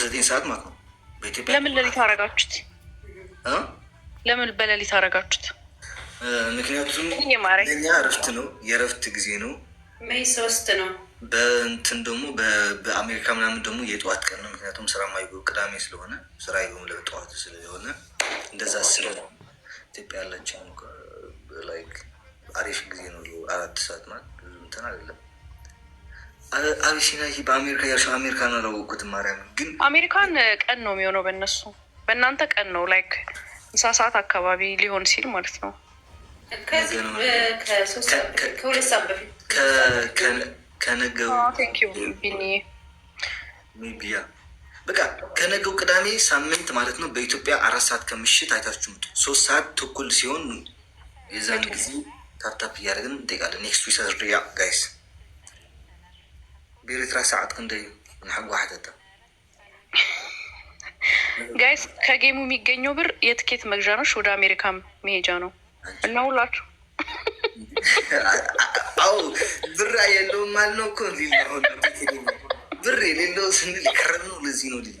9 ሰዓት ማለት ነው በኢትዮጵያ። ለምን ሌሊት አረጋችሁት? ለምን በሌሊት አረጋችሁት? ምክንያቱም ለእኛ እረፍት ነው፣ የእረፍት ጊዜ ነው። ሜይ 3 ነው። በእንትን ደግሞ በአሜሪካ ምናምን ደግሞ የጠዋት ቀን ነው። ምክንያቱም ስራ ማይጎ ቅዳሜ ስለሆነ ስራ ይጎም ለጠዋት ስለሆነ እንደዛ ስለ ኢትዮጵያ ያላቸው ላይክ አሪፍ ጊዜ ነው። 4 ሰዓት ማለት ብዙ እንትን አይደለም። አቢሲና በአሜሪካ ያልሽው አሜሪካን አላወቅኩትም። ማርያም ግን አሜሪካን ቀን ነው የሚሆነው በእነሱ፣ በእናንተ ቀን ነው ላይክ ምሳ ሰዓት አካባቢ ሊሆን ሲል ማለት ነው። ከ2 ሰዓት በፊት ከነገው ቢኒያ በቃ ከነገው ቅዳሜ ሳምንት ማለት ነው። በኢትዮጵያ 4 ሰዓት ከምሽት አይታችሁ ምጡ። 3 ሰዓት ተኩል ሲሆን የዛን ጊዜ ታፕታፕ እያደረግን እንጠይቃለን። ኔክስት ዊክ ሰርያ ጋይስ በኤርትራ ሰዓት ክንደይ ንሓጓ ሓተታ ጋይስ ከጌሙ የሚገኘው ብር የትኬት መግዣ ነው፣ ወደ አሜሪካ መሄጃ ነው እና ሁላችሁ አው ብር የለውም ማለት ነው እኮ ሊሆን ብር የሌለው ስንል ይከረም ነው። ለዚህ ነው ሊል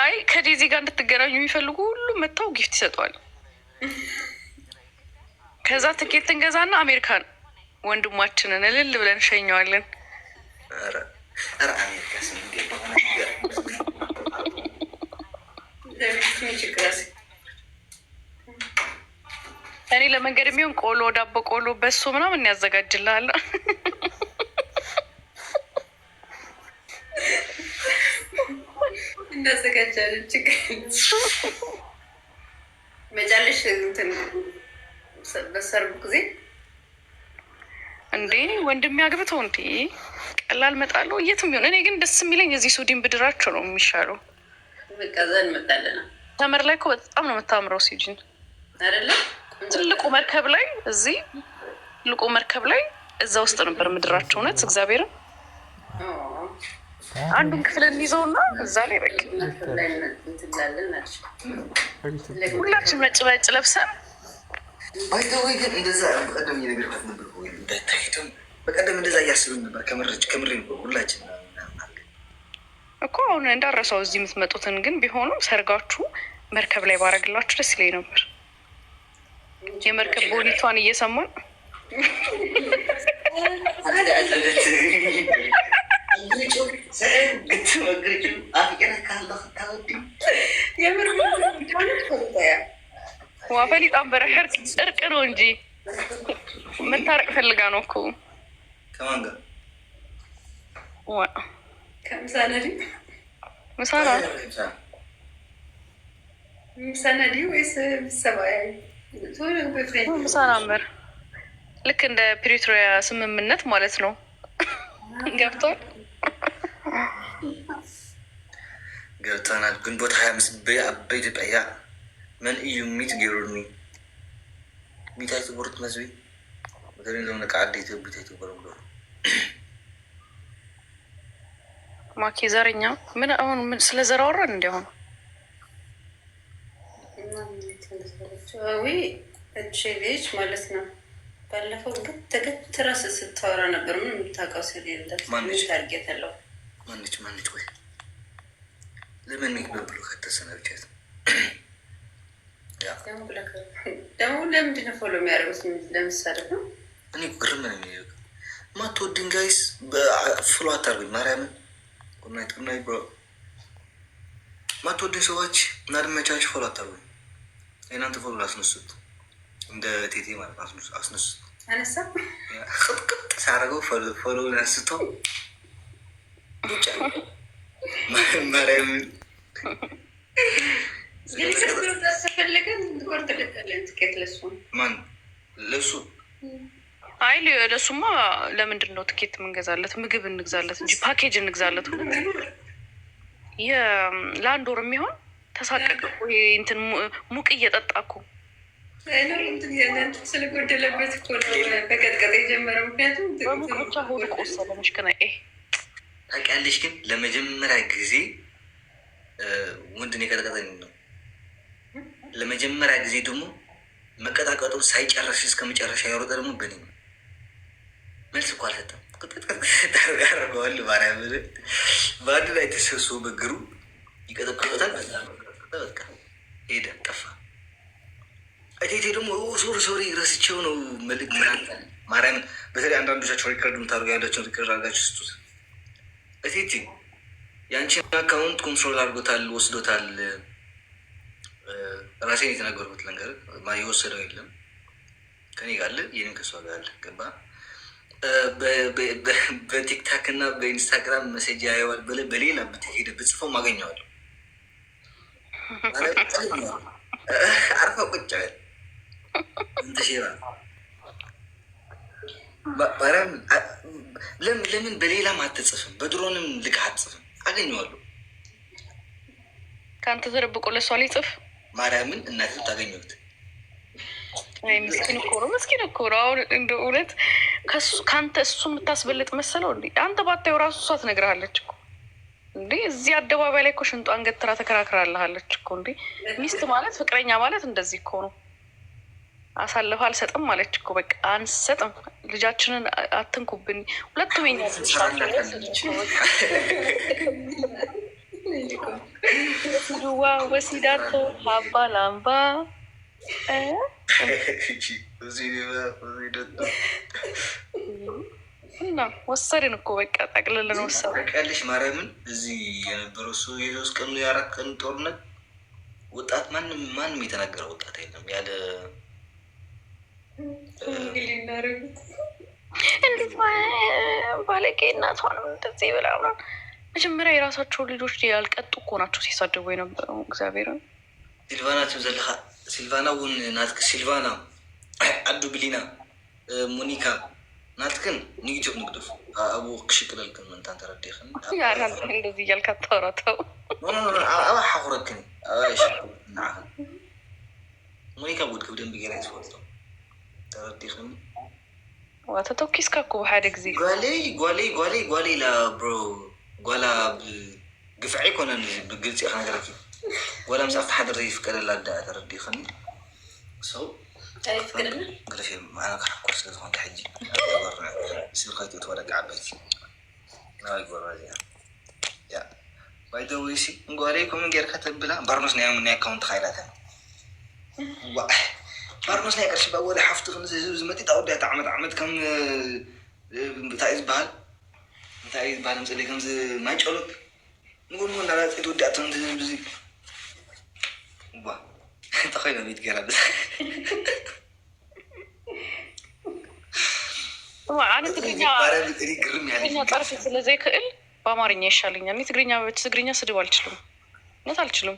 አይ ከዴዚ ጋር እንድትገናኙ የሚፈልጉ ሁሉ መጥተው ጊፍት ይሰጠዋል። ከዛ ትኬት እንገዛና አሜሪካን ወንድማችንን እልል ብለን ሸኘዋለን። እኔ ለመንገድ የሚሆን ቆሎ፣ ዳቦ ቆሎ፣ በሶ ምናምን ያዘጋጅልሃል። እንዳዘጋጃለን ችግር መጫለሽ በሰርጉ ጊዜ እንዴ ወንድም ያግብተው እንዴ ቀላል መጣለሁ የትም ይሆን። እኔ ግን ደስ የሚለኝ እዚህ ሱዲን ብድራቸው ነው የሚሻለው። በቃ ዘን መጣለና ተመር ላይ እኮ በጣም ነው የምታምረው ሲጂን አይደለ? ትልቁ መርከብ ላይ እዚህ ትልቁ መርከብ ላይ እዛ ውስጥ ነበር ምድራቸው። እውነት እግዚአብሔርን አንዱን ክፍል እንይዘውና እዛ ላይ በቃ ሁላችን ነጭ በጭ ለብሰን ባይተወይ ግን እንደዛ በቀደም እየነገርኳት ነበር ወይ እንዳታይተም በቀደም እንደዛ እያስብን ነበር። ከምሬ ነበር ሁላችን እኮ አሁን እንዳረሳው እዚህ የምትመጡትን ግን ቢሆኑም ሰርጋችሁ መርከብ ላይ ባረግላችሁ ደስ ይለኝ ነበር። የመርከብ ቦሊቷን እየሰማን ዋፈሊጣን በረሕር እርቅ ነው እንጂ መታረቅ ፈልጋ ነው እኮ ከማን ጋር ከምሳነዲ ምሳነዲ ወይስ ሰባያ ምሳናምር ልክ እንደ ፕሪቶሪያ ስምምነት ማለት ነው። ገብቷል ገብተናል። ግንቦት 25 በኢትዮጵያ መን እዩ ሚት ገይሩኒ ሚታይቱ ቦርት መዝቢ ወደኔ ለምን ቃል ኢትዮጵያ ኢትዮጵያ ብሎ ማኪ ዘረኛ ምን አሁን ምን ስለዘራወራን እንዲያው ወይ እቺ ልጅ ማለት ነው። ባለፈው ግን ተገትራስ ስታወራ ነበር። ምን የምታውቀው ስለሌለ ማንሽ ታርጌት አለው። ማንች ወይ ለምን ብሎ ከተሰናብቻት ደግሞ ለምንድን ነው ፎሎ የሚያደርጉት? ለምሳሌ ነው እኔ ግርም ነው የሚያደርግ ማትወድን ጋይስ በፍሎ አታርጉኝ ማርያምን ቁናይ ብሮ ማትወድን ሰዎች እናድመቻች ፎሎ አታርጉኝ። እናንተ ፎሎ አስነሱት እንደ ቴቴ ማለት አስነሱት አነሳ ቅጥቅጥ ሳረገው ፎሎ አንስቶ ማርያምን ማን ለሱ አይ ለሱማ ለምንድን ነው ትኬት የምንገዛለት? ምግብ እንግዛለት እንጂ ፓኬጅ እንግዛለት። ለአንድ ወር የሚሆን ተሳቀቅ እንትን ሙቅ እየጠጣ እኮ ስለጎደለበት እኮ በቀጥቀጥ የጀመረው። ምክንያቱም በሙቅ ብቻ ሆድ ቆሰለ መሽከና ታውቂያለሽ። ግን ለመጀመሪያ ጊዜ ወንድን የቀጠቀጠኝ ነው። ለመጀመሪያ ጊዜ ደግሞ መቀጣቀጡን ሳይጨረስ እስከ መጨረሻ ያወረደ ደግሞ በኔ መልስ እኮ አልሰጠም። ያደርገዋል። ማርያም በአንድ ላይ ተሰብስቦ በግሩ ይቀጠቅጡታል። በቃ ሄደ ጠፋ። እቴቴ ደግሞ ሶሪ ረስቼው ነው መልዕክት ማርያምን። በተለይ አንዳንዶቻቸው ሪከርድ የምታደርጉ ያላቸውን ሪከርድ አድርጋችሁ ስጡት። እቴቴ የአንቺን አካውንት ኮንትሮል አድርጎታል፣ ወስዶታል። ራሴን የተናገርኩት ነገር የወሰደው የለም ከኔ ጋር አለ፣ ይህንም ከሷ ጋር አለ። ገባ በቲክታክ እና በኢንስታግራም መሴጅ ያየዋል። በሌላ ብትሄደ ብጽፈው ማገኘዋለሁ። አርፋ ቁጭ በል እንተሽራ ለምን በሌላም አትጽፍም? በድሮንም ልክ አትጽፍም? አገኘዋለሁ። ከአንተ ተደብቆ ለሷ ላይ ጽፍ ማርያምን እናት ታገኘት። ምስኪን እኮ ነው፣ ምስኪን እኮ ነው። አሁን እንደ እውነት ከአንተ እሱን የምታስበልጥ መሰለው እንዴ? አንተ ባታየው ራሱ እሷ ትነግርሃለች እኮ እንዴ። እዚህ አደባባይ ላይ እኮ ሽንጧን ገትራ ተከራክራለሃለች እኮ እንዴ። ሚስት ማለት ፍቅረኛ ማለት እንደዚህ እኮ ነው። አሳልፈ አልሰጥም ማለች እኮ በቃ አንሰጥም፣ ልጃችንን አትንኩብን። ሁለቱም ኛ ዋ ወሲዳቶ ሀባ ላምባ እና ወሰድን እኮ በቃ ጠቅልልን ወሰድ ያለሽ ማርያምን። እዚህ የነበረው እሱ የ3 ቀኑ የ4 ቀን ጦርነት ወጣት ማንም የተናገረ ወጣት የለም ያለ እንዴት ባለጌ እናቷንም እንደዚህ ብላ መጀመሪያ የራሳቸውን ልጆች ያልቀጡ እኮ ናቸው ሲሳደቡ የነበረው። እግዚአብሔርን ሲልቫና ዘለካ ሲልቫና እውን ናትክ ሲልቫና አዱ ብሊና ሞኒካ ናትክን ንግጆ ንግደፍ አቡ ክሽቅለልክን መንታን ተረዲኽን ያራንተ እንደዚህ እያልክ አታወራተው አባ ሓኩረክን ንዓኽን ሞኒካ ጉድክ ብደንብ ጌራ ይትፈልጦ ተረዲኽን ዋተተኪስካ እኮ ብሓደ ጊዜ ጓሌ ላ ብሮ ጓላ ግፍዒ ኮነን ብግልፂ ኢኻ ነገረኪ ጓላ ምስ ኣብቲ ሓደር ዘይፍቀደላ ዳ ተረዲኽን ሰው ግለሽ ማዕና ክሓኮር ስለ ዝኾንካ ሕጂ ስልከይቱ ተወደቂ ዓበይቲ ናባይ ጎራ እዚኣ ያ ባይደወይሲ እንጓሌ ኮምን ጌርካ ተብላ ባርኖስ ናይ ምናይ ኣካውንት ካይላተ ባርኖስ ናይ ቀርሺ ባወደ ሓፍቲ ዝመጢጣ ወዳያት ዓመት ከም እንታይ ዝበሃል ምፅለይ ከምዚ ማይ ጨሎት ንጎን እንዳላፀት ወዳእቶ ብዙ ተኸይኖ ቤት ገራ አነ ትግርኛ ጠርፊ ስለዘይክእል በአማርኛ ይሻለኛል። ትግርኛ ስድብ አልችልም፣ እውነት አልችልም።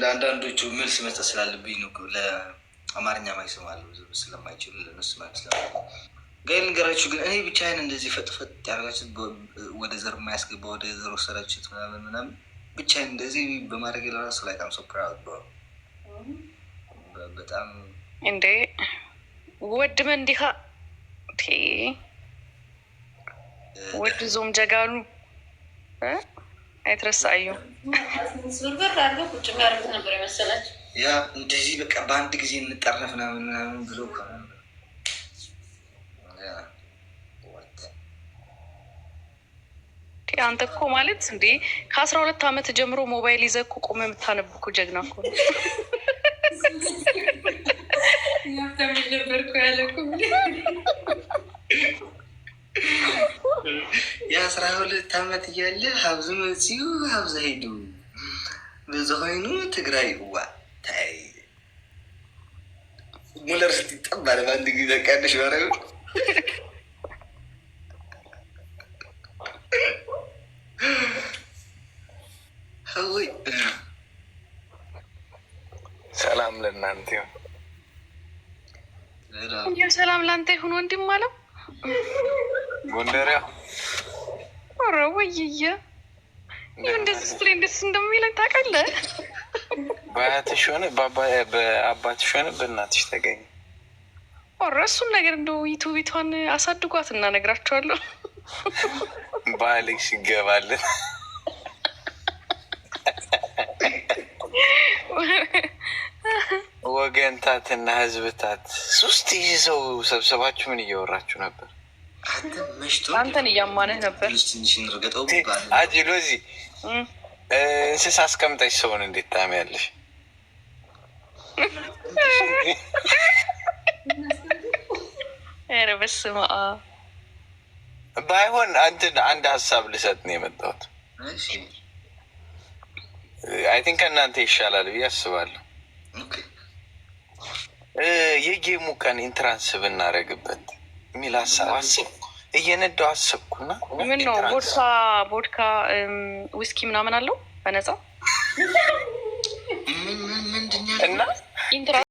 ለአንዳንዶቹ መልስ መስጠት ስላለብኝ ነው። ለአማርኛ ማይሰማሉ ስለማይችሉ ለነሱ ማለት ጋይ ነገራችሁ። ግን እኔ ብቻዬን እንደዚህ ፈጥፈጥ ያደርጋችሁት ወደ ዘር የማያስገባ ወደ ዘር ወሰዳችሁት ምናምን ብቻዬን እንደዚህ በማድረግ ለራሱ ላይ በጣም ፕራውድ ብሮ በጣም እንዴ ወድመ እንዲኻ ወድ ዞም ጀጋኑ አይትረሳዩ ስብርበር አድርገው ቁጭ የሚያደርጉት ነበር የመሰላቸው። ያ እንደዚህ በቃ በአንድ ጊዜ እንጠረፍ ምናምን ብሎ አንተ እኮ ማለት እንዴ ከ12 ዓመት ጀምሮ ሞባይል ይዘህ እኮ ቆመህ የምታነብ እኮ ጀግና እኮ ነው። የ12 ዓመት እያለ ሀብዚ መፅኡ ሀብዚ ሄዱ በዚ ኮይኑ ትግራይ እዋ ታይ ሙለር ስትጠባለ በአንድ ጊዜ ቀያደሽ ባረዩ ሰላም ለእናንተ ይሁን። ሰላም ለአንተ ይሁን ወንድም አለው ጎንደሪያ። ኧረ ወይዬ ይህ እንደዚህ ስትለኝ ደስ እንደሚለኝ ታውቃለህ። በአያትሽ ሆነ በአባትሽ ሆነ በእናትሽ ተገኘ። ኧረ እሱን ነገር እንደው ዩቱቢቷን አሳድጓት እና እነግራቸዋለሁ። ባልሽ ይገባልን ወገንታትና ህዝብታት 3000 ሰው ሰብሰባችሁ ምን እያወራችሁ ነበር? አንተን እያማንህ ነበር። ትንሽ እንርገጠው። አጂ ሎዚ እንስሳ አስቀምጠሽ ሰውን እንዴት ታሚያለሽ? ኧረ በስመ አብ። ባይሆን አንድ ሀሳብ ልሰጥ ነው የመጣሁት። አይ ቲንክ ከእናንተ ይሻላል ብዬ አስባለሁ። የጌሙ ቀን ኢንትራንስ ብናደርግበት የሚል ሀሳብ አሰብኩ። እየነዳው አሰብኩና ምን ነው ቦድካ ዊስኪ ምናምን አለው በነፃ እና